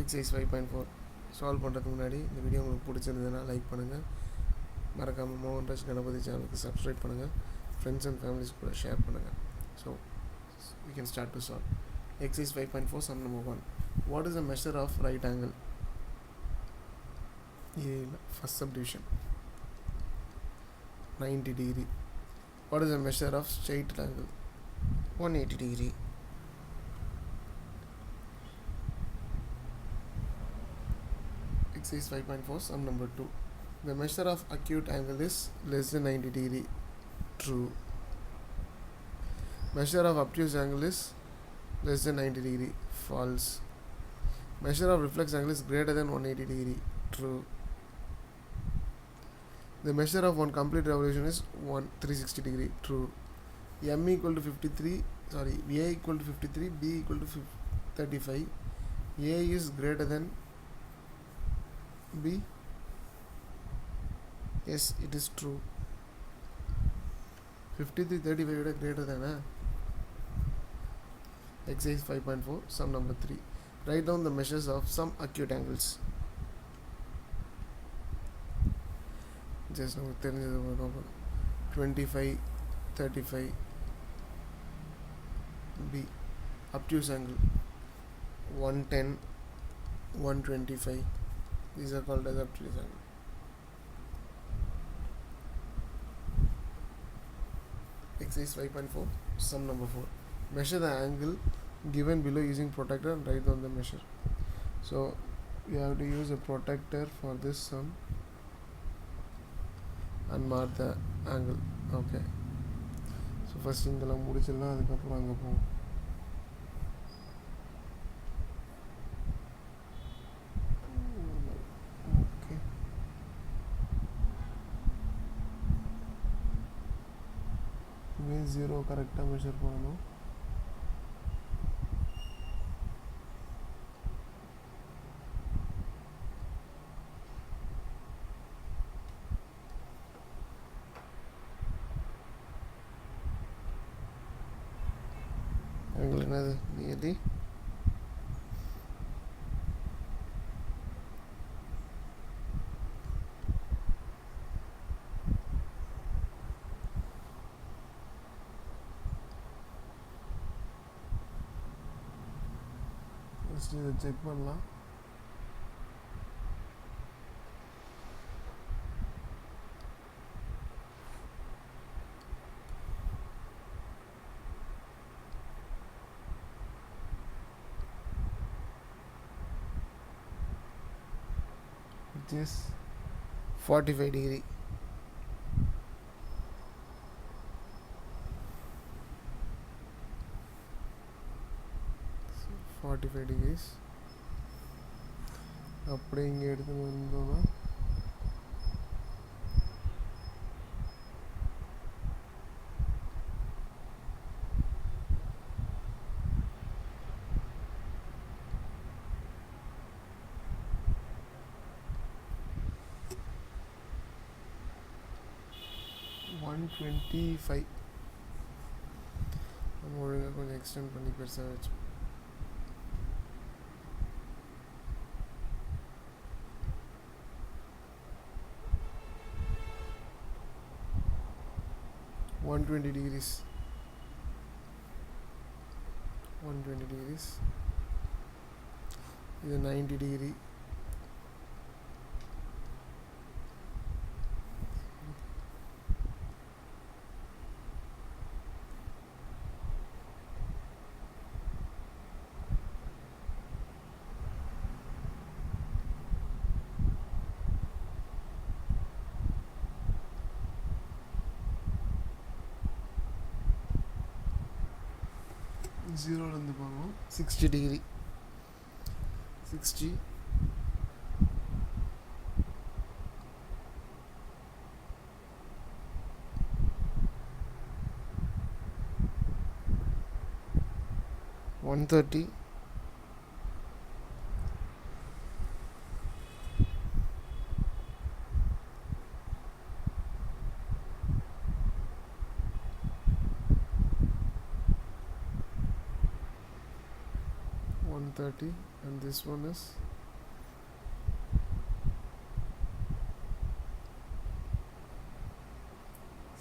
Exercise 5.4 solve பண்ணுறதுக்கு முன்னாடி இந்த வீடியோ உங்களுக்கு பிடிச்சிருந்ததுன்னா லைக் பண்ணுங்கள், மறக்காமல் மோகன்ராஜ் கணபதி சேனலுக்கு சப்ஸ்கிரைப் பண்ணுங்கள், ஃப்ரெண்ட்ஸ் அண்ட் ஃபேமிலிஸ் கூட ஷேர் பண்ணுங்கள். So we can start to solve. Exercise 5.4 sum number 1. What is the measure of right angle? First subdivision 90 degree. What is the measure of straight angle? 180 degree. Exercise 5.4 sum number 2. The measure of acute angle is less than 90 degree. True. Measure of obtuse angle is less than 90 degree. False. Measure of reflex angle is greater than 180 degree. True. The measure of one complete revolution is 360 degree. True. M equal to 53, A equal to 53, B equal to 35. A is greater than B. Yes, it is true. 53 35 greater than Exercise 5.4 sum number 3. Write down the measures of some acute angles. Just நமக்கு தெரிஞ்சது 25 35. B. Obtuse angle 110 125. These are called as obtuse angle. Exercise 5.4 sum number 4. Measure the angle given below using protractor and write down the measure. So you have to use a protractor for this sum and mark the angle. Okay, so first இங்கெல்லாம் முடிச்சிடலாம், அதுக்கப்புறம் அங்கே போவோம். Okay, இங்கே 0 கரெக்டாக measure பண்ணணும். angle என்னது nearly 1 இதை செக் பண்ணலாம். It is 45 degree. So 45 degrees. அப்படியே இங்கே எடுத்துன்னு வந்தோம்னா $125. நம்ம ஒழுங்காக கொஞ்சம் எக்ஸ்டெண்ட் பண்ணி பெருசாக வச்சு $120 degrees. 120 degrees. இது 90 degree. ஜீரோலேருந்து பார்க்கணும். 60 degree. 60. $130. 130. 130 and this one is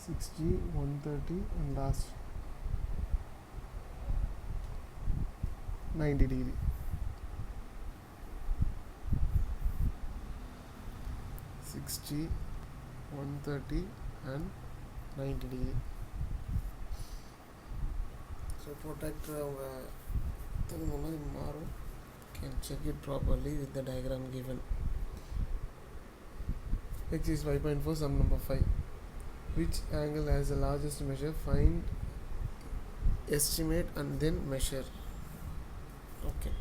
60, 130 and last 90 degree. Sixty, 130 and 90 degree. So protractor can check it properly with the diagram given. Exercise 5.4, sum number 5. Which angle has the largest measure? Find, estimate and then measure. Okay,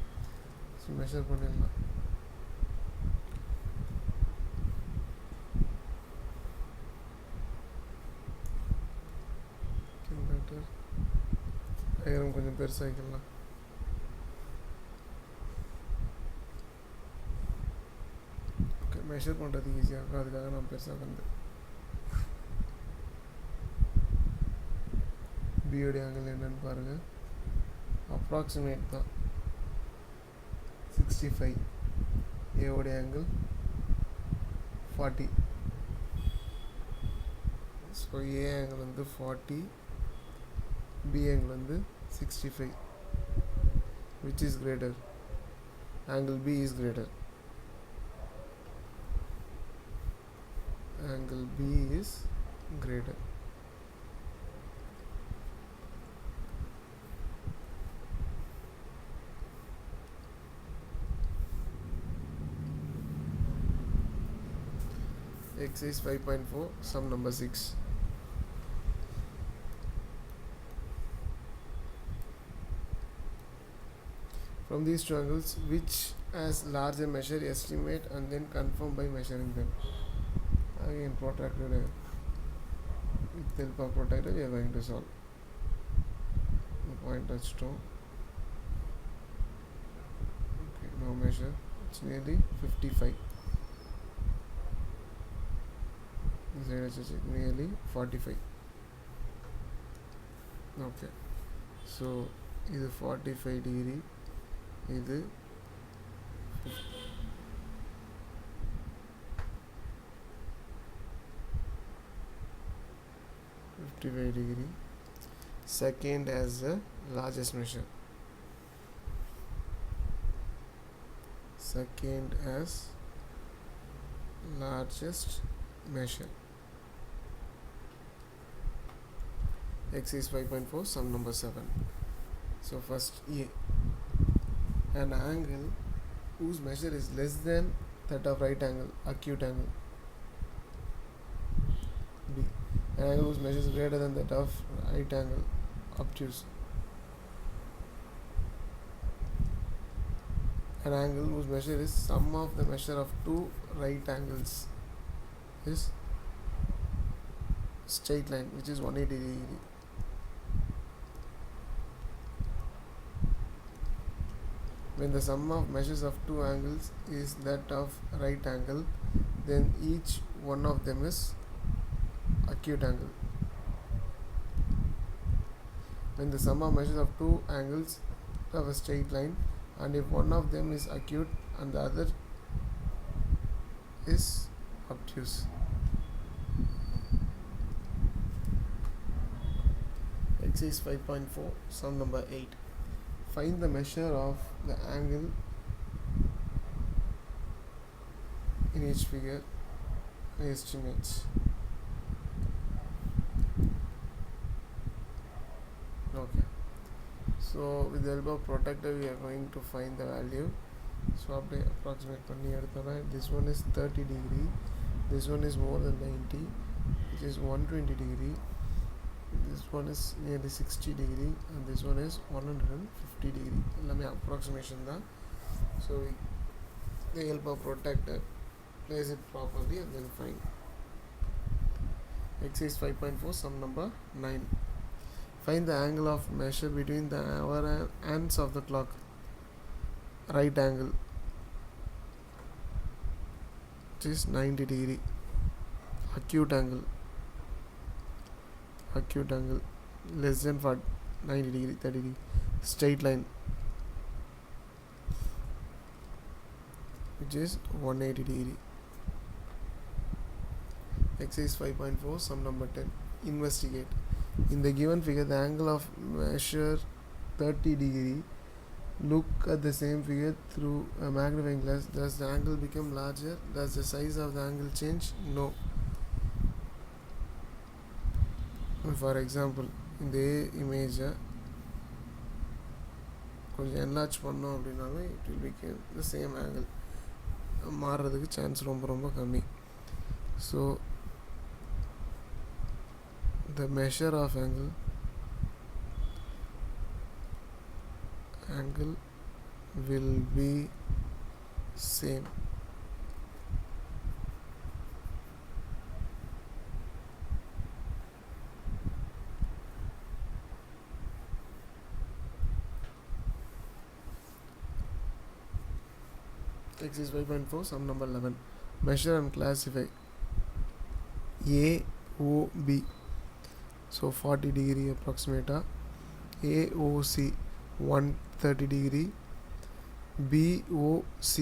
so measure பண்ணிடலாம். Diagram கொஞ்சம் பெருசாகிக்கலாம். Okay, measure பண்ணுறதுக்கு ஈஸியாக இருக்கும், அதுக்காக நான் பெருசாக வந்து பியோடைய angle என்னன்னு பாருங்கள். அப்ராக்சிமேட் தான் 65, ஏவோடைய ஆங்கிள் 40. ஸோ ஏ ஆங்கிள் வந்து 40, B angle வந்து 65. Which is greater? Angle B is greater. Angle B is greater. Exercise 5.4, sum number 6. From these two angles, which has larger measure, estimate and then confirm by measuring them. Again, protractor, with the help of protractor we are going to solve. The point touchstone. Okay, now measure. It's nearly 55. This side is nearly 45. Okay, so this is 45 degree. இது 55 degree. Second as the largest measure. Second as largest measure. Exercise 5.4, sum number 7. So first A. An angle whose measure is less than that of right angle, acute angle. B. An angle whose measure is greater than that of right angle, obtuse. An angle whose measure is sum of the measure of two right angles is straight line, which is 180 degree. When the sum of measures of two angles is that of right angle, then each one of them is acute angle. When the sum of measures of two angles of a straight line, and if one of them is acute and the other is obtuse. Exercise 5.4, sum number 8. Find the measure of the angle in each figure and estimates. Okay, so with the help of protractor we are going to find the value. So approximate பண்ணி எடுத்தோம்னா this one is 30 degree, this one is more than 90, which is 120 degree, this one is nearly 60 degree and this one is 150 degree. எல்லாமே approximation தான். So with the help of protractor place it properly and then find. Exercise 5.4, sum number 9. Find the angle of measure between the hour hands of the clock. Right angle, which is 90 degree. Acute angle less than 90 degree, 30 degree. Straight line which is 180 degree. Exercise 5.4, sum number 10. Investigate. In the given figure, the angle of measure 30 degree. Look at the same figure through a magnifying glass. Does the angle become larger? Does the size of the angle change? No. For example, in the image கொஞ்சம் enlarge பண்ணோம் அப்படின்னாலும் it will become the same angle. மாறுறதுக்கு chance ரொம்ப கம்மி. So the measure of angle will be same. Exercise 5.4, sum number 11. Measure and classify AOB. So 40 degree approximate. AOC 130 degree. BOC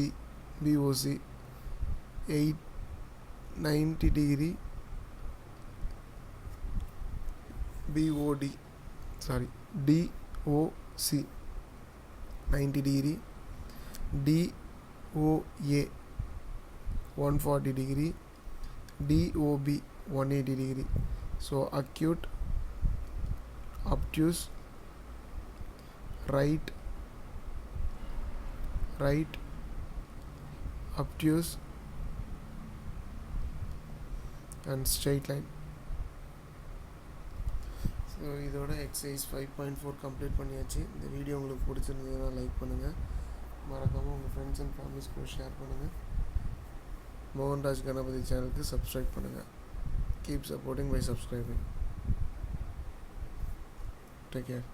90 degree. DOC 90 degree. DOA 140 degree. DOB 180 degree. So acute, obtuse, right, obtuse and straight line. So இதோட exercise 5.4 complete பண்ணியாச்சு. இந்த video உங்களுக்கு பிடிச்சிருந்ததுன்னா like பண்ணுங்கள், மறக்காமல் உங்கள் friends and families கூட share பண்ணுங்கள். மோகன்ராஜ் கணபதி சேனலுக்கு சப்ஸ்கிரைப் பண்ணுங்கள். Keep supporting by subscribing. Take care.